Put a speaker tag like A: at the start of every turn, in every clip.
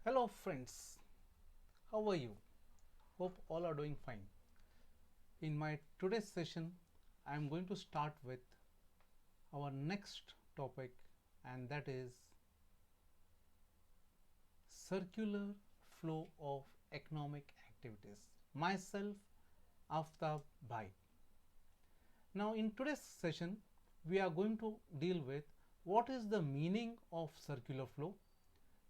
A: Hello friends, how are you? Hope all are doing fine. In my today's session, I am going to start with our next topic, and that is circular flow of economic activities. Myself, Aftab Bhai. Now in today's session, we are going to deal with what is the meaning of circular flow.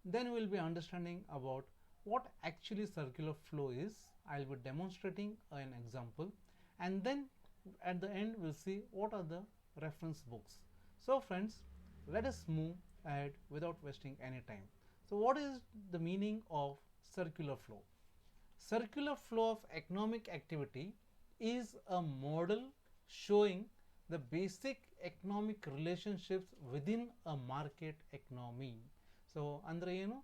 A: Then we will be understanding about what actually circular flow is. I will be demonstrating an example, and then at the end we'll see what are the reference books. So friends, let us move ahead without wasting any time. So what is the meaning of circular flow? Circular flow of economic activity is a model showing the basic economic relationships within a market economy. So ಅಂದರೆ ಏನು,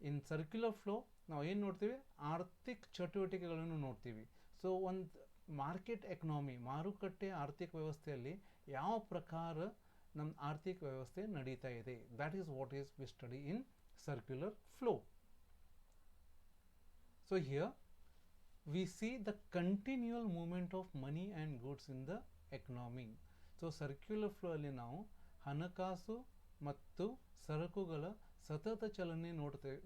A: ಇನ್ circular flow ನಾವು ಏನು ನೋಡ್ತೀವಿ, ಆರ್ಥಿಕ ಚಟುವಟಿಕೆಗಳನ್ನು ನೋಡ್ತೀವಿ. So ಒಂದು market economy, ಮಾರುಕಟ್ಟೆ ಆರ್ಥಿಕ ವ್ಯವಸ್ಥೆಯಲ್ಲಿ ಯಾವ ಪ್ರಕಾರ ನಮ್ಮ ಆರ್ಥಿಕ ವ್ಯವಸ್ಥೆ ನಡೀತಾ ಇದೆ, that is what is we study in circular flow. So here we see the continual movement of money and goods in the economy. So circular flow ಅಲ್ಲಿ ನಾವು ಹಣಕಾಸು ಮತ್ತು ಸರಕುಗಳ ಸತತ ಚಲನೆ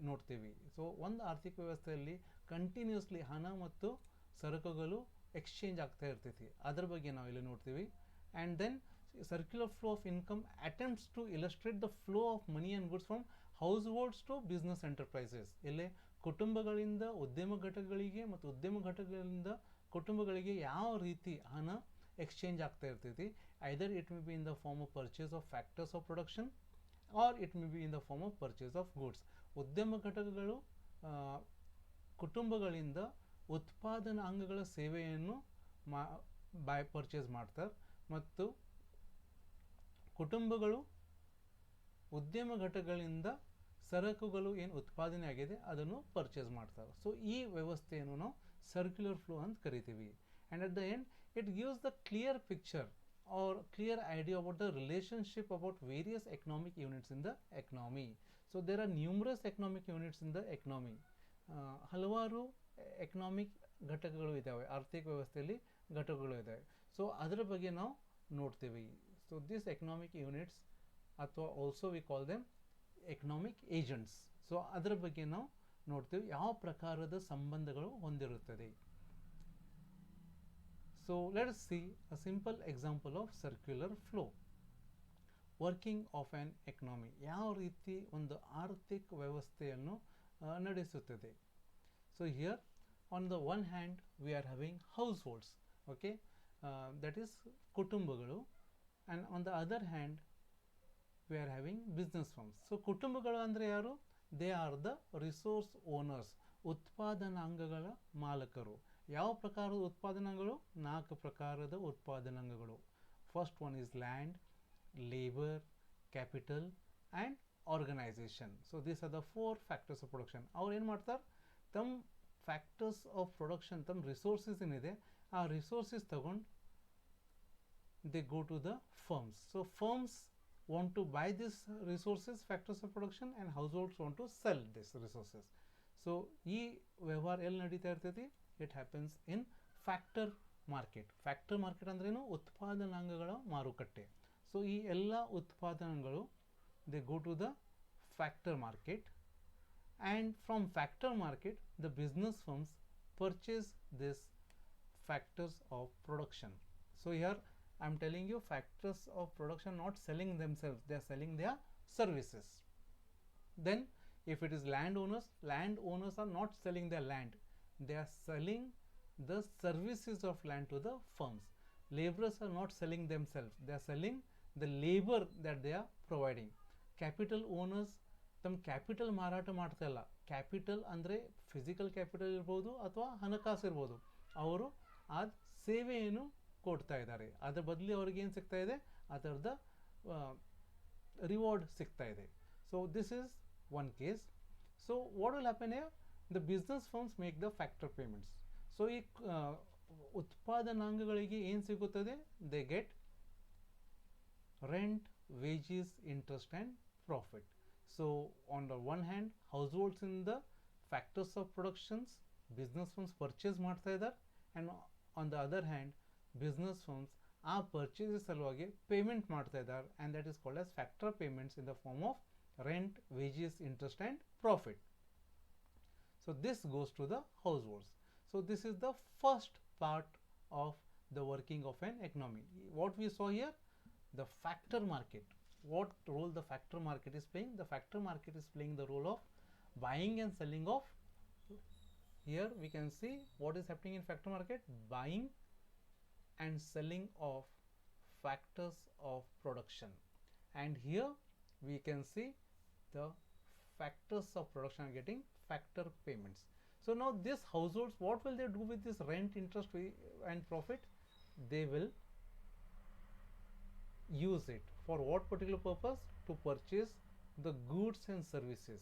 A: ನೋಡ್ತೀವಿ. ಸೊ ಒಂದು ಆರ್ಥಿಕ ವ್ಯವಸ್ಥೆಯಲ್ಲಿ ಕಂಟಿನ್ಯೂಸ್ಲಿ ಹಣ ಮತ್ತು ಸರಕುಗಳು ಎಕ್ಸ್ಚೇಂಜ್ ಆಗ್ತಾ ಇರ್ತೈತಿ, ಅದರ ಬಗ್ಗೆ ನಾವು ಇಲ್ಲಿ ನೋಡ್ತೀವಿ. And then circular flow of income attempts to illustrate the flow of money and goods from households to business enterprises. ಇಲ್ಲೇ ಕುಟುಂಬಗಳಿಂದ ಉದ್ಯಮ ಘಟಕಗಳಿಗೆ ಮತ್ತು ಉದ್ಯಮ ಘಟಕಗಳಿಂದ ಕುಟುಂಬಗಳಿಗೆ ಯಾವ ರೀತಿ ಹಣ ಎಕ್ಸ್ಚೇಂಜ್ ಆಗ್ತಾ ಇರ್ತೈತಿ. Either it may be in the form of purchase of factors of production or it may be in the form of purchase of goods. ಉದ್ಯಮ ಘಟಕಗಳು ಕುಟುಂಬಗಳಿಂದ ಉತ್ಪಾದನಾಂಗಗಳ ಸೇವೆಯನ್ನು ಪರ್ಚೇಸ್ ಮಾಡ್ತಾರೆ, ಮತ್ತು ಕುಟುಂಬಗಳು ಉದ್ಯಮ ಘಟಕಗಳಿಂದ ಸರಕುಗಳು ಏನು ಉತ್ಪಾದನೆ ಆಗಿದೆ ಅದನ್ನು ಪರ್ಚೇಸ್ ಮಾಡ್ತಾರೆ. ಸೊ ಈ ವ್ಯವಸ್ಥೆಯನ್ನು ನಾವು ಸರ್ಕ್ಯುಲರ್ ಫ್ಲೋ ಅಂತ ಕರಿತೀವಿ. And at the end it gives the clear picture or clear idea about the relationship about various economic units in the economy. So there are numerous economic units in the economy. ಹಲವಾರು economic ಘಟಕಗಳು ಇದ್ದಾವೆ, ಆರ್ಥಿಕ ವ್ಯವಸ್ಥೆಯಲ್ಲಿ ಘಟಕಗಳು ಇದ್ದಾವೆ. So ಅದರ ಬಗ್ಗೆ ನಾವು ನೋಡ್ತೀವಿ. ಸೊ ದಿಸ್ ಎಕನಾಮಿಕ್ ಯೂನಿಟ್ಸ್ ಅಥವಾ also we call them economic agents. So ಅದರ ಬಗ್ಗೆ ನಾವು ನೋಡ್ತೀವಿ, ಯಾವ ಪ್ರಕಾರದ ಸಂಬಂಧಗಳು ಹೊಂದಿರುತ್ತದೆ. So let us see a simple example of circular flow. Working of an economy, ಯಾವ ರೀತಿ ಒಂದು ಆರ್ಥಿಕ ವ್ಯವಸ್ಥೆಯನ್ನು ನಡೆಸುತ್ತದೆ. So here on the one hand we are having households, okay, that is ಕುಟುಂಬಗಳು, and on the other hand we are having business firms. So ಕುಟುಂಬಗಳು ಅಂದರೆ ಯಾರು? They are the resource owners, ಉತ್ಪಾದನಾಂಗಗಳ ಮಾಲಕರು. ಯಾವ ಪ್ರಕಾರದ ಉತ್ಪಾದನಾಂಗಗಳು? 4 ಪ್ರಕಾರದ ಉತ್ಪಾದನಾಂಗಗಳು. First one is land, labour, capital and organisation. So these are the 4 factors of production. ಅವ್ರು ಏನು ಮಾಡ್ತಾರೆ, ತಮ್ಮ ಫ್ಯಾಕ್ಟರ್ಸ್ ಆಫ್ ಪ್ರೊಡಕ್ಷನ್, ತಮ್ಮ ರಿಸೋರ್ಸಸ್ ಏನಿದೆ ಆ ರಿಸೋರ್ಸಸ್ ತಗೊಂಡು they go to the firms. So firms want to buy these resources, factors of production, and households want to sell these resources. So ಈ ವ್ಯವಹಾರ ಎಲ್ಲಿ ನಡೀತಾ ಇರ್ತೈತಿ? It happens in factor market. Factor market ಅಂದ್ರೇನು? ಉತ್ಪಾದನಾಂಗಗಳ ಮಾರುಕಟ್ಟೆ. So ಈ ಎಲ್ಲ ಉತ್ಪಾದನೆಗಳು they go to the factor market, and from factor market the business firms purchase these factors of production. So here I am telling you, factors of production not selling themselves, they are selling their services. Then if it is landowners are not selling their land, they are selling the services of land to the firms. Laborers are not selling themselves, they are selling the labor that they are providing. Capital owners ತಮ್ಮ capital ಮಾರಾಟ ಮಾಡ್ತಾ ಇಲ್ಲ. Capital ಅಂದರೆ physical capital ಇರ್ಬೋದು ಅಥವಾ ಹಣಕಾಸು ಇರ್ಬೋದು. ಅವರು ಆ ಸೇವೆಯನ್ನು ಕೊಡ್ತಾ ಇದ್ದಾರೆ, ಅದರ ಬದಲಿ ಅವ್ರಿಗೆ ಏನು ಸಿಗ್ತಾ ಇದೆ, ಅದರದ ರಿವಾರ್ಡ್ ಸಿಗ್ತಾ ಇದೆ. So this is one case. So what will happen here, the business firms make the factor payments. So ಈ ಉತ್ಪಾದನಾಂಗಗಳಿಗೆ ಏನು ಸಿಗುತ್ತದೆ, they get rent, wages, interest and profit. So on the one hand, households in the factors of productions, business firms purchase ಮಾಡ್ತಾ ಇದ್ದಾರೆ, and on the other hand, business firms ಆ purchase ಸಲುವಾಗಿ payment ಮಾಡ್ತಾ ಇದ್ದಾರೆ, and that is called as factor payments in the form of rent, wages, interest and profit. So this goes to the households. So this is the first part of the working of an economy. What we saw here, the factor market. What role the factor market is playing? The factor market is playing the role of buying and selling of, here we can see what is happening in factor market, buying and selling of factors of production, and here we can see the factors of production are getting factor payments. So now this households, what will they do with this rent, interest and profit? They will use it for what particular purpose? To purchase the goods and services.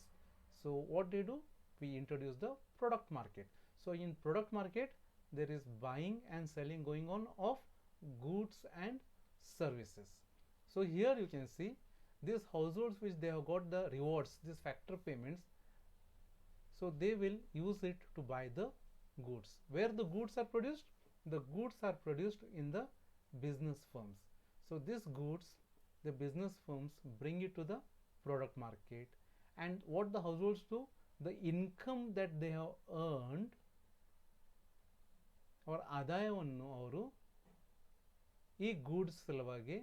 A: So what they do? We introduce the product market. So in product market, there is buying and selling going on of goods and services. So here you can see these households which they have got the rewards, these factor payments, so they will use it to buy the goods. Where the goods are produced? The goods are produced in the business firms. So these goods, the business firms bring it to the product market, and what the households do? The income that they have earned, or ಆದಾಯವನ್ನು ಅವರು ಈ goods ಸಲುವಾಗಿ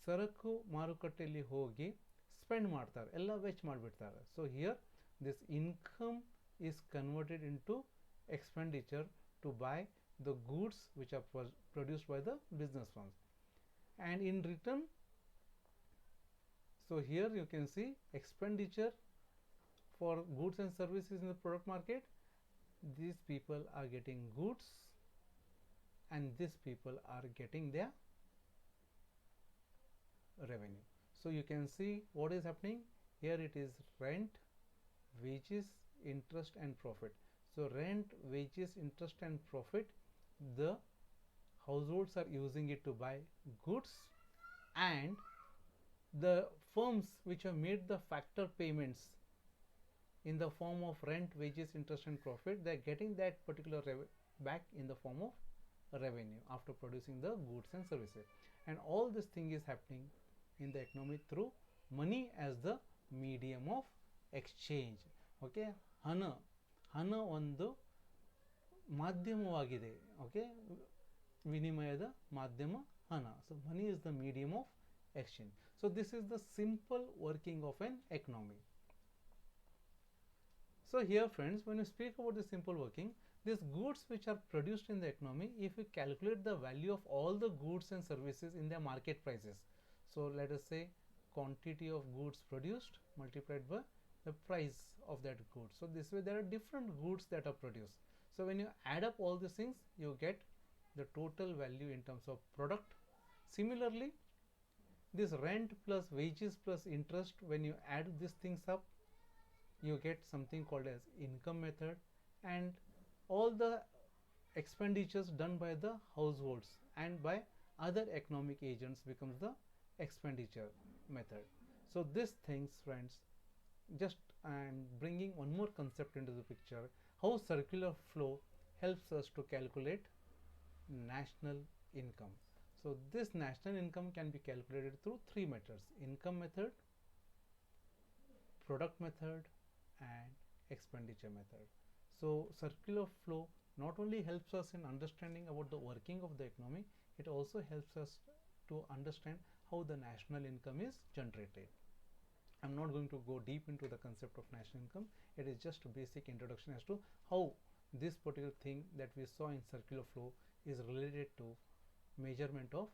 A: ಸರಕು ಮಾರುಕಟ್ಟೆಯಲ್ಲಿ ಹೋಗಿ spend ಮಾಡ್ತಾರೆ, ಎಲ್ಲ which ಮಾಡಿಬಿಡ್ತಾರೆ. So here this income is converted into expenditure to buy the goods which are produced by the business firms, and in return, so here you can see expenditure for goods and services in the product market. These people are getting goods and these people are getting their revenue. So you can see what is happening here. It is rent, wages, interest and profit. So rent, wages, interest and profit, the households are using it to buy goods, and the firms which have made the factor payments in the form of rent, wages, interest and profit, they are getting that particular back in the form of revenue after producing the goods and services. And all this thing is happening in the economy through money as the medium of exchange. Okay, ಹಣ ಒಂದು ಮಾಧ್ಯಮವಾಗಿದೆ. Okay, ವಿನಿಮಯದ ಮಾಧ್ಯಮ ಹಣ. So money is the medium of exchange. So this is the simple working of an economy. So here friends, when you speak about the simple working, these goods which are produced in the economy, if you calculate the value of all the goods and services in their market prices, so let us say quantity of goods produced multiplied by the price of that good. So this way there are different goods that are produced. So when you add up all these things, you get the total value in terms of product. Similarly, this rent plus wages plus interest, when you add these things up, you get something called as income method, and all the expenditures done by the households and by other economic agents becomes the expenditure method. So these things friends, just I am bringing one more concept into the picture, how circular flow helps us to calculate national income. So this national income can be calculated through three methods: income method, product method and expenditure method. So circular flow not only helps us in understanding about the working of the economy, it also helps us to understand how the national income is generated. I'm not going to go deep into the concept of national income. It is just a basic introduction as to how this particular thing that we saw in circular flow is related to measurement of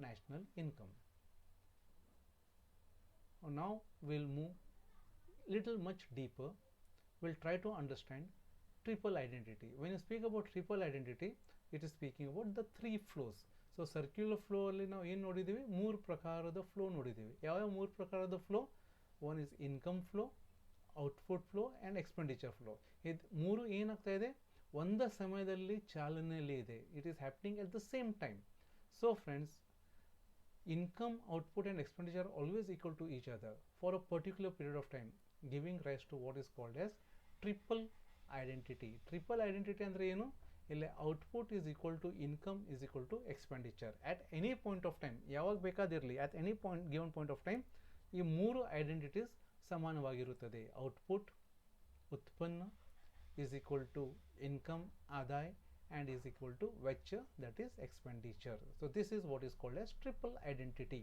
A: national income. Now we'll move little much deeper. We'll try to understand triple identity. When you speak about triple identity, it is speaking about the three flows. So circular flow ಅಲ್ಲಿ ನಾವು ಏನು ನೋಡಿದ್ದೀವಿ? ಮೂರು ಪ್ರಕಾರದ flow ನೋಡಿದ್ದೀವಿ. ಯಾವ ಮೂರು ಪ್ರಕಾರದ flow? One is income flow, output flow and expenditure flow. ಇದು ಮೂರು ಏನಾಗ್ತಾ ಇದೆ? ಒಂದೇ ಸಮಯದಲ್ಲಿ ಚಾಲನೆಯಲ್ಲಿ ಇದೆ. It is happening at the same time. So friends, income, output and expenditure are always equal to each other for a particular period of time, giving rise to what is called as triple identity. Triple identity ಅಂದ್ರೆ ಏನು? ಇಲ್ಲಿ output is equal to income is equal to expenditure at any point of time, ಯಾವಾಗ ಬೇಕಾದಿರಲಿ, at any point given point of time ಈ ಮೂರು identities ಸಮಾನವಾಗಿರುತ್ತದೆ. Output ಉತ್ಪನ್ನ is equal to income ಆದಾಯ and is equal to ವೆಚ್ಚ, that is expenditure. So this is what is called as triple identity.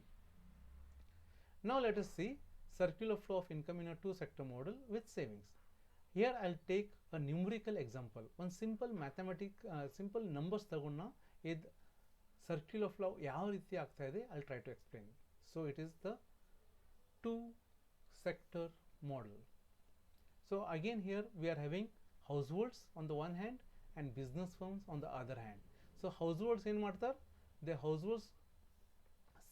A: Now let us see circular flow of income in a two sector model with savings. Here I'll take a numerical example. One simple simple numbers ತಗೊಂಡ ಇದು circular flow ಯಾವ ರೀತಿ ಆಗ್ತಾ ಇದೆ I'll try to explain. So it is the two sector model. So again here we are having households on the one hand and business firms on the other hand. So households ಏನು ಮಾಡ್ತಾರೆ? The households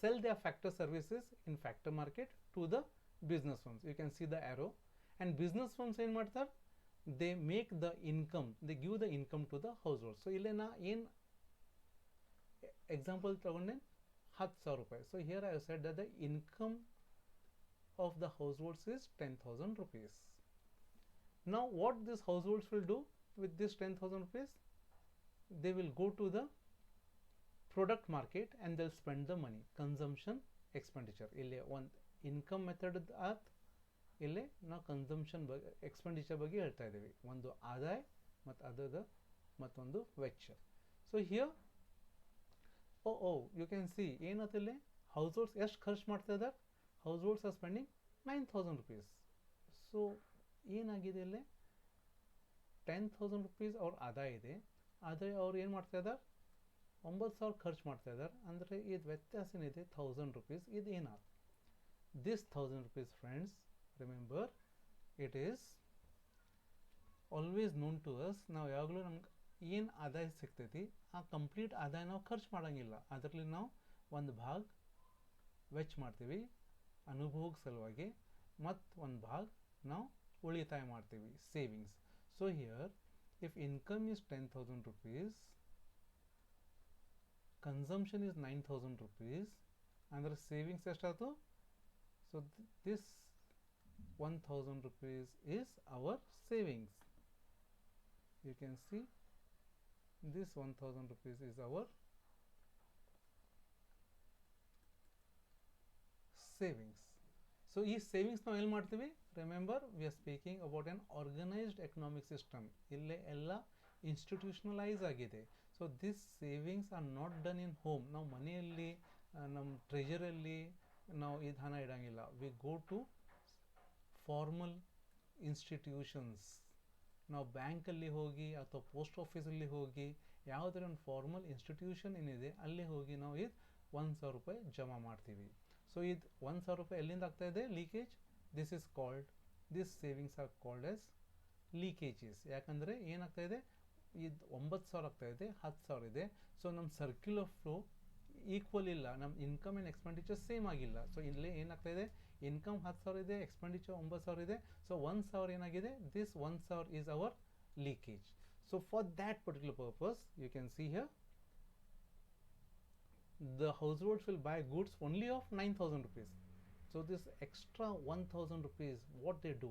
A: sell their factor services in factor market to the business firms. You can see the arrow. And business firms ಏನು ಮಾಡ್ತಾರೆ? They make the income, they give the income to the households. So ಇಲ್ಲಿ ನಾ ಏನು example ತಗೊಂಡೆ 10,000 ರೂಪಾಯಿ. So here I have said that the income of the households is 10,000 rupees. Now what these households will do with this 10,000 rupees? They will go to the product market and they'll spend the money. Consumption, expenditure. ಇಲ್ಲಿ ಒಂದು income method ಆತ್, ಇಲ್ಲಿ ನಾವು consumption expenditure ಬಗ್ಗೆ ಹೇಳ್ತಾ ಇದ್ದೀವಿ. ಒಂದು ಆದಾಯ ಮತ್ತು ಅದದ ಮತ್ತೊಂದು ವೆಚ್ಚ. So here you can see ಏನತ್ತಿಲ್ಲಿ ಹೌಸ್ ಹೋಲ್ಡ್ಸ್ ಎಷ್ಟು ಖರ್ಚು ಮಾಡ್ತಾ ಇದ್ದಾರೆ? Households are spending 9,000 rupees. ಸೊ ಏನಾಗಿದೆ ಇಲ್ಲಿ 10,000 rupees ಅವ್ರ ಆದಾಯ ಇದೆ, ಆದರೆ ಅವ್ರು ಏನು ಮಾಡ್ತಾ ಇದ್ದಾರೆ? 9,000 ಖರ್ಚು ಮಾಡ್ತಾ ಇದ್ದಾರೆ. ಅಂದರೆ ಇದು ವ್ಯತ್ಯಾಸ ಏನಿದೆ 1,000 rupees. ಇದು ಏನಾದ್ರು this 1,000 rupees, friends, remember it is always known to us. ನಾವು ಯಾವಾಗಲೂ ನಮ್ಗೆ ಏನು ಆದಾಯ ಸಿಗ್ತೈತಿ ಆ ಕಂಪ್ಲೀಟ್ ಆದಾಯ ನಾವು ಖರ್ಚು ಮಾಡೋಂಗಿಲ್ಲ. ಅದರಲ್ಲಿ ನಾವು ಒಂದು ಭಾಗ ವೆಚ್ಚ ಮಾಡ್ತೀವಿ ಅನುಭೋಗ ಸಲುವಾಗಿ, ಮತ್ತು ಒಂದು ಭಾಗ ನಾವು ಉಳಿತಾಯ ಮಾಡ್ತೀವಿ, savings. So here if income is 10,000 rupees, consumption is 9,000 rupees, ಅಂದರೆ ಸೇವಿಂಗ್ಸ್ ಎಷ್ಟಾಯ್ತು? So this 1,000 rupees is our savings. You can see this 1,000 rupees is our savings. So ಈ ಸೇವಿಂಗ್ಸ್ ನಾವು ಎಲ್ಲಿ ಮಾಡ್ತೀವಿ? Remember we are speaking about an organised economic system. ಇಲ್ಲೇ ಎಲ್ಲ institutionalise ಆಗಿದೆ. So this savings are not done in home. ನಾವು ಮನೆಯಲ್ಲಿ ನಮ್ಮ ಟ್ರೆಜರಲ್ಲಿ ನಾವು ಈ ಹಣ ಇಡೋಂಗಿಲ್ಲ. We go to formal institutions. ನಾವು ಬ್ಯಾಂಕಲ್ಲಿ ಹೋಗಿ ಅಥವಾ ಪೋಸ್ಟ್ ಆಫೀಸಲ್ಲಿ ಹೋಗಿ ಯಾವುದೇ ಒಂದು ಫಾರ್ಮಲ್ ಇನ್ಸ್ಟಿಟ್ಯೂಷನ್ ಏನಿದೆ ಅಲ್ಲಿ ಹೋಗಿ ನಾವು ಇದು 1,000 ರೂಪಾಯಿ ಜಮಾ ಮಾಡ್ತೀವಿ. ಸೊ ಇದು 1,000 ರೂಪಾಯಿ ಎಲ್ಲಿಂದ ಆಗ್ತಾ ಇದೆ? Leakage. This is called, this savings are called as leakages. ಯಾಕಂದರೆ ಏನಾಗ್ತಾ ಇದೆ? ಇದು 9,000 ಆಗ್ತಾ ಇದೆ, 10,000 ಇದೆ. ಸೊ ನಮ್ಮ ಸರ್ಕ್ಯುಲರ್ ಫ್ಲೋ ಈಕ್ವಲ್ ಇಲ್ಲ, ನಮ್ಮ ಇನ್ಕಮ್ ಆ್ಯಂಡ್ ಎಕ್ಸ್ಪೆಂಡಿಚರ್ ಸೇಮ್ ಆಗಿಲ್ಲ. ಸೊ ಇಲ್ಲಿ ಏನಾಗ್ತಾ ಇದೆ? ಇನ್ಕಮ್ 10,000 ಇದೆ, ಎಕ್ಸ್ಪೆಂಡಿಚರ್ 9,000 ಇದೆ. ಸೊ 1,000 ಏನಾಗಿದೆ? This 1,000 is our leakage. So for that particular purpose you can see here the households will buy goods only of 9,000 rupees. So this extra 1,000 rupees, what they do?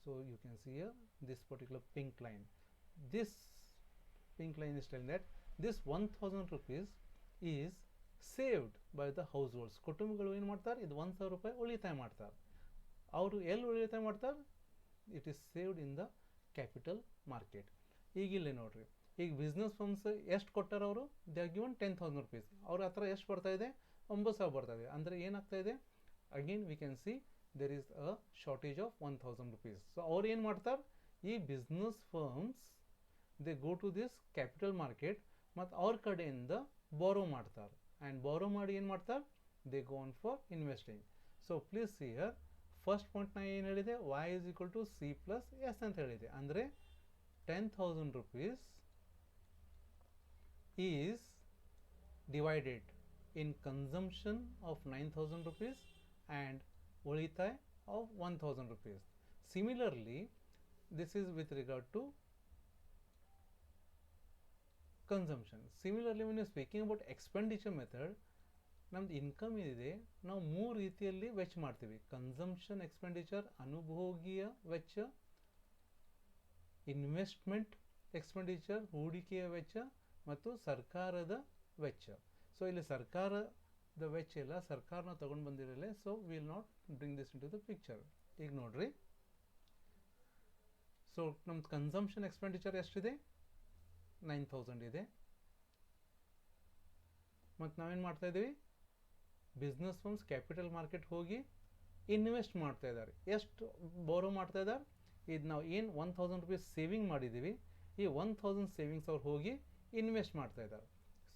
A: So you can see here this particular pink line. This pink line is telling that this 1,000 rupees is saved by the households. ಕುಟುಂಬಗಳು ಏನು ಮಾಡ್ತಾರೆ? ಇದು 1,000 ರೂಪಾಯಿ ಉಳಿತಾಯ ಮಾಡ್ತಾರೆ. ಅವರು ಎಲ್ಲಿ ಉಳಿತಾಯ ಮಾಡ್ತಾರೆ? It is saved in the capital market. ಈಗಿಲ್ಲೇ ನೋಡ್ರಿ, ಈಗ ಬಿಸ್ನೆಸ್ ಫರ್ಮ್ಸ್ ಎಷ್ಟು ಕೊಟ್ಟಾರ ಅವರು? They are given 10,000 rupees. ಅವ್ರ ಹತ್ರ ಎಷ್ಟು ಬರ್ತಾ ಇದೆ? 9,000 ಬರ್ತಾ ಇದೆ. ಅಂದರೆ ಏನಾಗ್ತಾ ಇದೆ? Again we can see there is a shortage of 1,000 rupees. So ಅವ್ರು ಏನು ಮಾಡ್ತಾರೆ? ಈ business firms they go to this capital market ಮತ್ತು ಅವ್ರ ಕಡೆಯಿಂದ ಬಾರೋ ಮಾಡ್ತಾರೆ. ಆ್ಯಂಡ್ ಬಾರೋ ಮಾಡಿ ಏನು ಮಾಡ್ತಾರೆ? They go on for investing. So please see here first point ನಾ ಏನು ಹೇಳಿದೆ? y is equal to c plus s ಅಂತ ಹೇಳಿದೆ. ಅಂದರೆ 10,000 rupees is divided in consumption of 9,000 rupees and ಉಳಿತಾಯ of 1,000 rupees. Similarly, this is with regard to consumption. Similarly, when you're speaking about expenditure method, ನಮ್ದು income ಏನಿದೆ ನಾವು 3 ರೀತಿಯಲ್ಲಿ ವೆಚ್ಚ ಮಾಡ್ತೀವಿ. ಕನ್ಸಂಪ್ಷನ್ ಎಕ್ಸ್ಪೆಂಡಿಚರ್, ಅನುಭೋಗಿಯ ವೆಚ್ಚ, ಇನ್ವೆಸ್ಟ್ಮೆಂಟ್ ಎಕ್ಸ್ಪೆಂಡಿಚರ್, ಹೂಡಿಕೆಯ ವೆಚ್ಚ, ಮತ್ತು ಸರ್ಕಾರದ ವೆಚ್ಚ. ಸೊ ಇಲ್ಲಿ ಸರ್ಕಾರದ ವೆಚ್ಚ ಇಲ್ಲ, ಸರ್ಕಾರನ ತಗೊಂಡು ಬಂದಿರಲ್ಲ. So will not bring this into the picture. ಈಗ ನೋಡ್ರಿ, ಸೊ ನಮ್ದು ಕನ್ಸಂಪ್ಷನ್ ಎಕ್ಸ್ಪೆಂಡಿಚರ್ ಎಷ್ಟಿದೆ? 9000 ಇದೆ. ಮತ್ತು ನಾವೇನು ಮಾಡ್ತಾ ಇದ್ದೀವಿ? ಬಿಸ್ನೆಸ್ ಫರ್ಮ್ಸ್ ಕ್ಯಾಪಿಟಲ್ ಮಾರ್ಕೆಟ್ ಹೋಗಿ ಇನ್ವೆಸ್ಟ್ ಮಾಡ್ತಾ ಇದ್ದಾರೆ. ಎಷ್ಟು ಬೋರೋ ಮಾಡ್ತಾ ಇದ್ದಾರೆ? ಇದು ನಾವು ಏನು 1000 ರೂಪೀಸ್ ಸೇವಿಂಗ್ ಮಾಡಿದ್ದೀವಿ, ಈ 1000 ಸೇವಿಂಗ್ಸ್ ಅವ್ರು ಹೋಗಿ ಇನ್ವೆಸ್ಟ್ ಮಾಡ್ತಾ ಇದ್ದಾರೆ.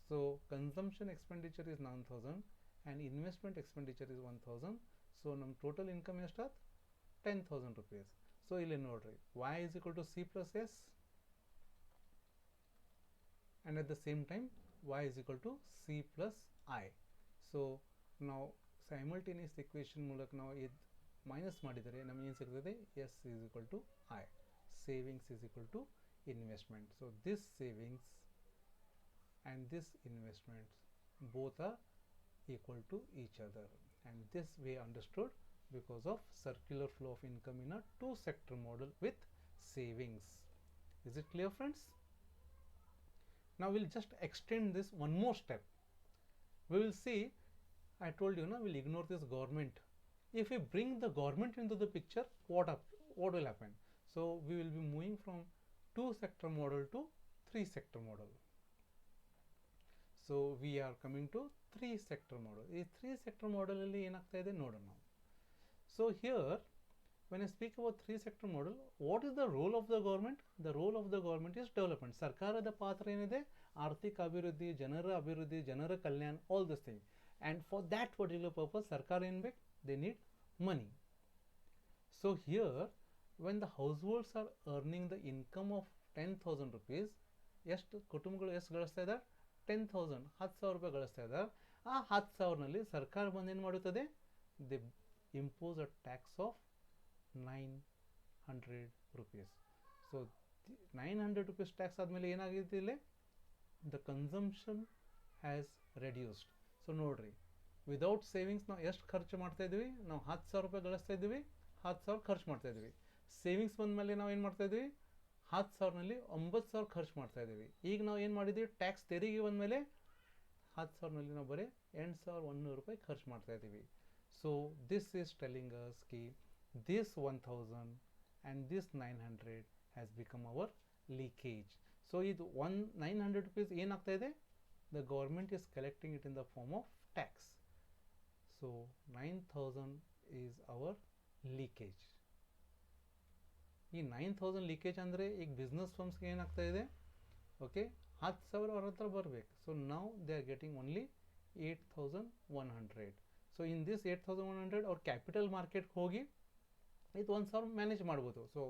A: So consumption expenditure is 9000 and investment expenditure is 1000. So ನಮ್ಮ ಟೋಟಲ್ ಇನ್ಕಮ್ ಎಷ್ಟಾಯ್ತು? 10,000 ರೂಪೀಸ್. ಸೊ ಇಲ್ಲಿ ನೋಡ್ರಿ, y is equal to c plus s, and at the same time y is equal to c plus I. So ನಾವು simultaneous equation ಮೂಲಕ ನಾವು ಇದು minus ಮಾಡಿದರೆ ನಮಗೆ ಏನು ಸಿಗ್ತದೆ? s is equal to I. Savings is equal to investment. So this savings and this investments both are equal to each other, and this we understood because of circular flow of income in a two-sector model with savings. Is it clear, friends? Now we'll just extend this one more step. We will see, I told you, we'll ignore this government. If we bring the government into the picture, what will happen? So we will be moving from two-sector model to three-sector model. So we are coming to three-sector model. This three-sector model alli ಏನಾಗ್ತಾ ಇದೆ ನೋಡೋಣ ನಾವು. So here, when I speak about three-sector model, what is the role of the government? The role of the government is development. ಸರ್ಕಾರದ ಪಾತ್ರ ಏನಿದೆ? ಆರ್ಥಿಕ ಅಭಿವೃದ್ಧಿ, ಜನರ ಅಭಿವೃದ್ಧಿ, ಜನರ ಕಲ್ಯಾಣ, all those things. And for that particular purpose, ಸರ್ಕಾರ ಏನು ಬೇಕು? They need money. So here, when the households are earning the income of 10,000 rupees, ಎಷ್ಟು ಕುಟುಂಬಗಳು ಎಷ್ಟು ಗಳಿಸ್ತಾ ಇದ್ದಾರೆ? 10,000, 10,000 ರೂಪಾಯಿ ಗಳಿಸ್ತಾ ಇದ್ದಾರೆ. ಆ 10,000ನಲ್ಲಿ ಸರ್ಕಾರ ಬಂದು ಏನು ಮಾಡುತ್ತದೆ? They impose a tax of 900 rupees. So 900 rupees tax ಆದಮೇಲೆ ಏನಾಗಿದೆ ಇಲ್ಲಿ? The consumption has reduced. So ನೋಡ್ರಿ, ವಿದೌಟ್ ಸೇವಿಂಗ್ಸ್ ನಾವು ಎಷ್ಟು ಖರ್ಚು ಮಾಡ್ತಾ ಇದ್ದೀವಿ? ನಾವು 10,000 ರೂಪಾಯಿ ಗಳಿಸ್ತಾ ಇದ್ದೀವಿ, 10,000 ಖರ್ಚು ಮಾಡ್ತಾ ಇದ್ದೀವಿ. ಸೇವಿಂಗ್ಸ್ ಬಂದಮೇಲೆ ನಾವು ಏನು ಮಾಡ್ತಾ ಇದ್ದೀವಿ? 10,000ನಲ್ಲಿ 9,000 ಖರ್ಚು ಮಾಡ್ತಾ ಇದ್ದೀವಿ. ಈಗ ನಾವು ಏನು ಮಾಡಿದ್ದೀವಿ? ಟ್ಯಾಕ್ಸ್ ತೆರಿಗೆ ಬಂದಮೇಲೆ 10,000ನಲ್ಲಿ ನಾವು ಬರೀ 8,100 ರೂಪಾಯಿ ಖರ್ಚು ಮಾಡ್ತಾ ಇದ್ದೀವಿ. So this is telling us that this 1,000 and this 900 has become our leakage. So ಇದು 900 rupees ಏನಾಗ್ತಾ ಇದೆ? The government is collecting it in the form of tax. So 9,000 is our leakage. ಈ 9,000 leakage ಅಂದರೆ ಈಗ ಬಿಸ್ನೆಸ್ ಫರ್ಮ್ಸ್ಗೆ ಏನಾಗ್ತಾ ಇದೆ? Okay, 10,000 ಅವ್ರ ಹತ್ರ ಬರಬೇಕು. So now they are getting only 8,100. So in this 8,100 ಅವ್ರು ಕ್ಯಾಪಿಟಲ್ ಮಾರ್ಕೆಟ್ ಹೋಗಿ ಇದು 1,000 ಮ್ಯಾನೇಜ್ ಮಾಡ್ಬೋದು. ಸೊ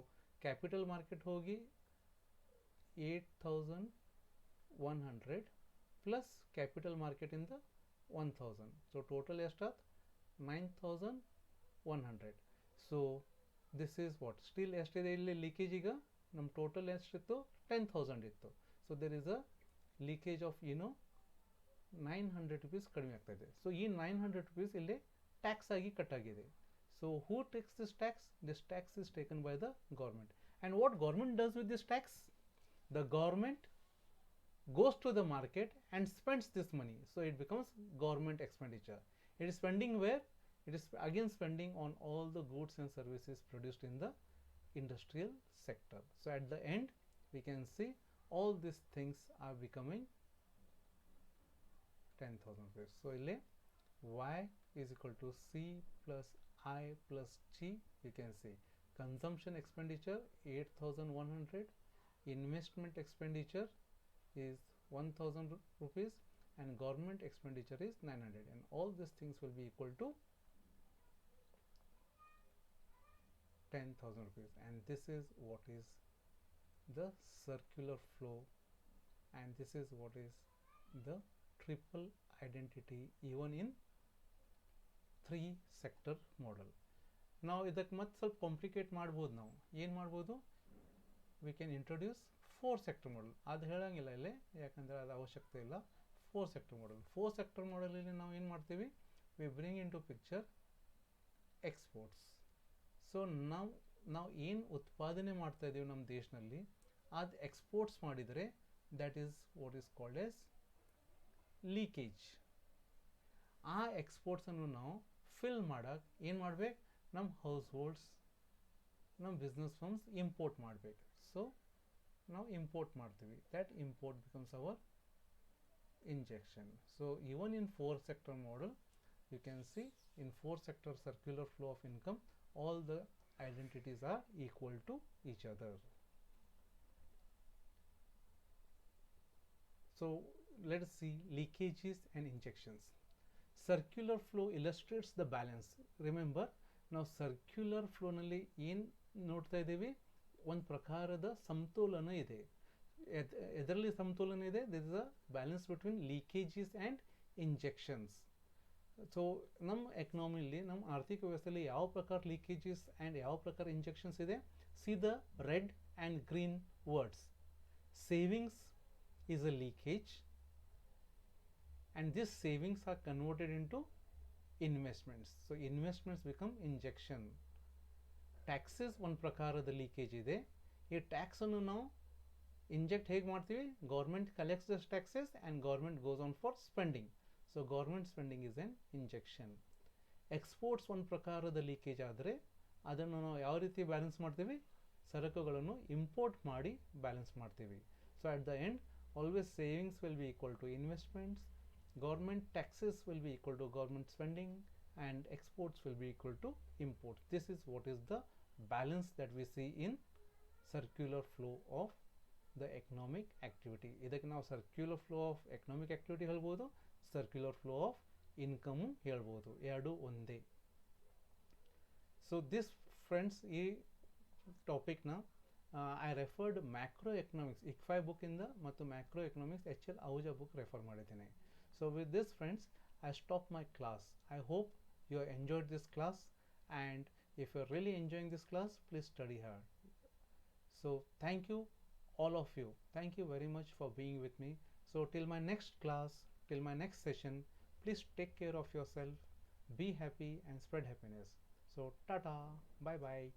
A: ಕ್ಯಾಪಿಟಲ್ ಮಾರ್ಕೆಟ್ ಹೋಗಿ 8,100 ಪ್ಲಸ್ ಕ್ಯಾಪಿಟಲ್ ಮಾರ್ಕೆಟಿಂದ 1,000. ಸೊ ಟೋಟಲ್ ಎಷ್ಟಾಯ್ತು? 9,100. So this is what? Still ಎಷ್ಟಿದೆ ಇಲ್ಲಿ ಲೀಕೇಜ್? ಈಗ ನಮ್ಮ ಟೋಟಲ್ ಎಷ್ಟಿತ್ತು? 10,000 ಇತ್ತು. So there is a leakage of 900 rupees ಕಡಿಮೆ ಆಗ್ತಾ ಇದೆ. ಸೊ ಈ 900 rupees ಇಲ್ಲಿ ಟ್ಯಾಕ್ಸ್ ಆಗಿ ಕಟ್ ಆಗಿದೆ. So who takes this tax? This tax is taken by the government. And what government does with this tax? The government goes to the market and spends this money. So it becomes government expenditure. It is spending where? It is again spending on all the goods and services produced in the industrial sector. So at the end, we can see all these things are becoming 10,000 rupees. So ಇಲ್ಲಿ y is equal to c plus I plus g. You can see consumption expenditure 8,100, investment expenditure is 1,000 rupees, and government expenditure is 900, and all these things will be equal to 10,000 rupees. And this is what is the circular flow, and this is what is the triple identity even in three sector model. Now ಇದಕ್ಕೆ ಮತ್ತೆ ಸ್ವಲ್ಪ complicate ಮಾಡ್ಬೋದು. ನಾವು ಏನು ಮಾಡ್ಬೋದು? we can introduce 4 sector model. ಅದು ಹೇಳಂಗಿಲ್ಲ ಇಲ್ಲಿ, ಯಾಕಂದರೆ ಅದು ಅವಶ್ಯಕತೆ ಇಲ್ಲ. 4 sector model. 4 sector model ಇಲ್ಲಿ ನಾವು ಏನು ಮಾಡ್ತೀವಿ, we bring into picture exports. So ನಾವು ಏನು ಉತ್ಪಾದನೆ ಮಾಡ್ತಾ ಇದ್ದೀವಿ ನಮ್ಮ ದೇಶದಲ್ಲಿ ಅದು ಎಕ್ಸ್ಪೋರ್ಟ್ಸ್ ಮಾಡಿದರೆ that is what is called as leakage. ಆ ಎಕ್ಸ್ಪೋರ್ಟ್ಸನ್ನು ನಾವು ಫಿಲ್ ಮಾಡಕ್ಕೆ ಏನು ಮಾಡ್ಬೇಕು, ನಮ್ಮ ಹೌಸ್ ಹೋಲ್ಡ್ಸ್, ನಮ್ಮ ಬಿಸ್ನೆಸ್ ಫರ್ಮ್ಸ್ ಇಂಪೋರ್ಟ್ ಮಾಡಬೇಕು. ಸೊ ನಾವು ಇಂಪೋರ್ಟ್ ಮಾಡ್ತೀವಿ, that import becomes our injection. So even in 4 sector model you can see in 4 sector circular flow of income all the identities are equal to each other. So let us see leakages and injections. Circular flow illustrates the balance. Remember ನಾವು circular ಫ್ಲೋನಲ್ಲಿ ಏನು ನೋಡ್ತಾ ಇದ್ದೀವಿ, ಒಂದು ಪ್ರಕಾರದ ಸಮತೋಲನ ಇದೆ. ಎದರಲ್ಲಿ ಸಮತೋಲನ ಇದೆ, this is a balance between leakages and injections. So ನಮ್ಮ ಎಕನಾಮಿಲಿ, ನಮ್ಮ ಆರ್ಥಿಕ ವ್ಯವಸ್ಥೆಯಲ್ಲಿ ಯಾವ ಪ್ರಕಾರ ಲೀಕೇಜಸ್ ಆ್ಯಂಡ್ ಯಾವ ಪ್ರಕಾರ ಇಂಜೆಕ್ಷನ್ಸ್ ಇದೆ. See the red and green words. Savings is a leakage and this savings are converted into investments. So investments become injection. Taxes ಒಂದು ಪ್ರಕಾರದ ಲೀಕೇಜ್ ಇದೆ. ಈ ಟ್ಯಾಕ್ಸನ್ನು ನಾವು ಇಂಜೆಕ್ಟ್ ಹೇಗೆ ಮಾಡ್ತೀವಿ, government collects the taxes and government goes on for spending. So government spending is N injection. Exports ಒಂದು ಪ್ರಕಾರದ leakage ಆದರೆ ಅದನ್ನು ನಾವು ಯಾವ ರೀತಿ ಬ್ಯಾಲೆನ್ಸ್ ಮಾಡ್ತೀವಿ, ಸರಕುಗಳನ್ನು ಇಂಪೋರ್ಟ್ ಮಾಡಿ ಬ್ಯಾಲೆನ್ಸ್ ಮಾಡ್ತೀವಿ. So at the end always savings will be equal to investments, government taxes will be equal to government spending, and exports will be equal to imports. This is what is the balance that we see in circular flow of the economic activity. ಇದಕ್ಕೆ ನಾವು circular flow of economic activity ಹೇಳ್ಬೋದು, circular flow of income ಹೇಳ್ಬೋದು, ಎರಡು ಒಂದೇ. So this friends, ಈ ಟಾಪಿಕ್ನ I referred macroeconomics ICFI book ಇಂದ ಮತ್ತು macroeconomics HL Ahuja book refer ಮಾಡಿದ್ದೀನಿ. So with this friends, I stop my class. I hope you enjoyed this class, and if you're really enjoying this class, please study hard. So thank you all of you. Thank you very much for being with me. So till my next class, till my next session, please take care of yourself, be happy and spread happiness. So tata, bye bye.